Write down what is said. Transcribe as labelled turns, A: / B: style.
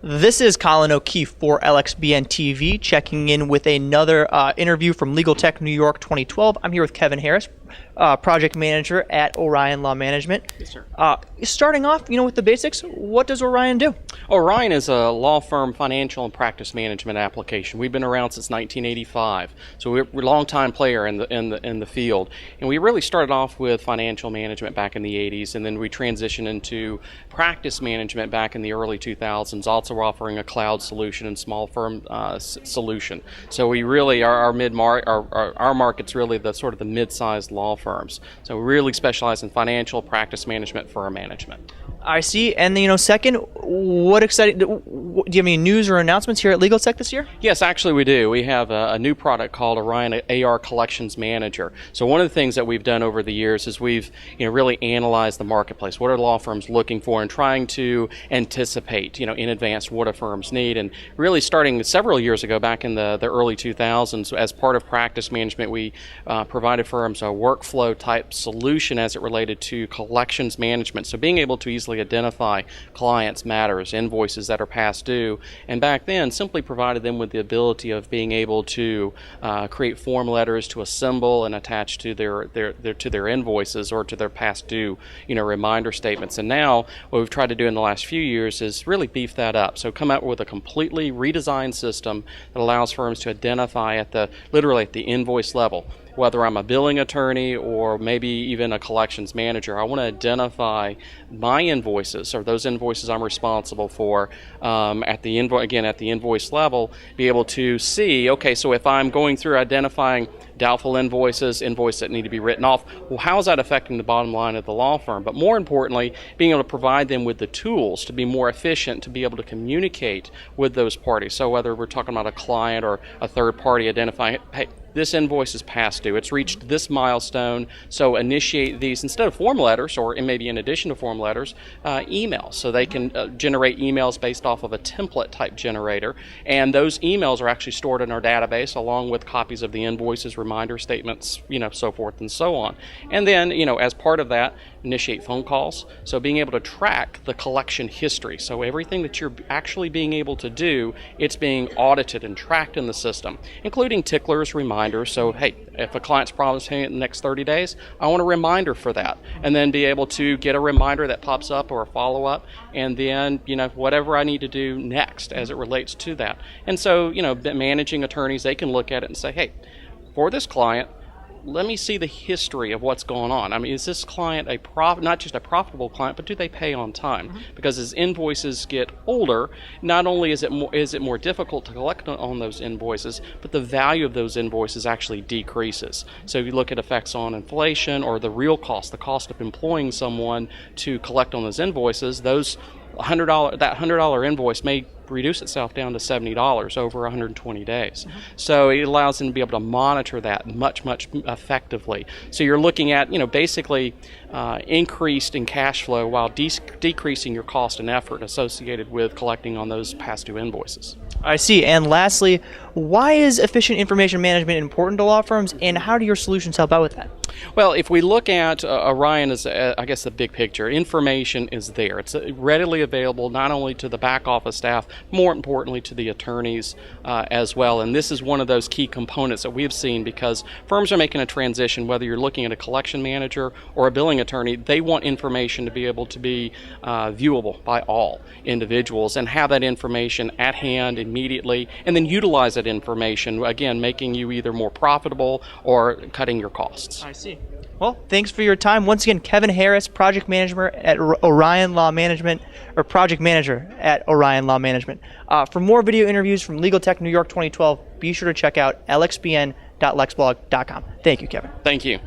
A: This is Colin O'Keefe for LXBN TV, checking in with another interview from LegalTech New York 2012. I'm here with Kevin Harris, project manager at Orion Law Management.
B: Yes, sir.
A: Starting off, with the basics, what does Orion do?
B: Orion is a law firm financial and practice management application. We've been around since 1985, so we're a long-time player in the field. And we really started off with financial management back in the 80s, and then we transitioned into practice management back in the early 2000s. Also offering a cloud solution and small firm solution. So we really our market's really the sort of the mid-sized law firms. So we really specialize in financial practice management, firm management.
A: I see. And second, what exciting? Do you have any news or announcements here at LegalTech this year?
B: Yes, actually we do. We have a new product called Orion AR Collections Manager. So one of the things that we've done over the years is we've really analyzed the marketplace. What are law firms looking for, and trying to anticipate in advance what a firms need. And really starting several years ago, back in the early 2000s, as part of practice management, we provided firms a workflow type solution as it related to collections management. So being able to easily identify clients, matters, invoices that are past due, and back then simply provided them with the ability of being able to create form letters to assemble and attach to their invoices or to their past due reminder statements. And now what we've tried to do in the last few years is really beef that up. So come out with a completely redesigned system that allows firms to identify literally at the invoice level, whether I'm a billing attorney or maybe even a collections manager. I want to identify my invoices, or those invoices I'm responsible for, at the invoice level, be able to see, okay, so if I'm going through identifying doubtful invoices that need to be written off, well, how is that affecting the bottom line of the law firm? But more importantly, being able to provide them with the tools to be more efficient, to be able to communicate with those parties. So whether we're talking about a client or a third party, identifying, hey, this invoice is past due. It's reached this milestone, so initiate these instead of form letters, or maybe in addition to form letters, emails. So they can generate emails based off of a template type generator, and those emails are actually stored in our database along with copies of the invoices, reminder statements, so forth and so on. And then, as part of that, initiate phone calls. So being able to track the collection history. So everything that you're actually being able to do, it's being audited and tracked in the system, including ticklers, reminders. So, hey, if a client's promising it in the next 30 days, I want a reminder for that. And then be able to get a reminder that pops up or a follow-up, and then, whatever I need to do next as it relates to that. And so, managing attorneys, they can look at it and say, hey, for this client, let me see the history of what's going on. I mean, is this client not just a profitable client, but do they pay on time? Mm-hmm. Because as invoices get older, not only is it more difficult to collect on those invoices, but the value of those invoices actually decreases. So if you look at effects on inflation or the real cost, the cost of employing someone to collect on those invoices, that $100 invoice may reduce itself down to $70 over 120 days. Mm-hmm. So it allows them to be able to monitor that much effectively. So you're looking at, basically increased in cash flow while decreasing your cost and effort associated with collecting on those past due invoices.
A: I see. And lastly, why is efficient information management important to law firms, and how do your solutions help out with that?
B: Well, if we look at Orion as, I guess, the big picture, information is there. It's readily available not only to the back office staff, more importantly to the attorneys as well. And this is one of those key components that we've seen, because firms are making a transition, whether you're looking at a collection manager or a billing attorney, they want information to be able to be viewable by all individuals and have that information at hand immediately, and then utilize that information, again, making you either more profitable or cutting your costs.
A: I see. Well, thanks for your time. Once again, Kevin Harris, project manager at Orion Law Management, or project manager at Orion Law Management. For more video interviews from LegalTech New York 2012, be sure to check out lxbn.lexblog.com. Thank you, Kevin.
B: Thank you.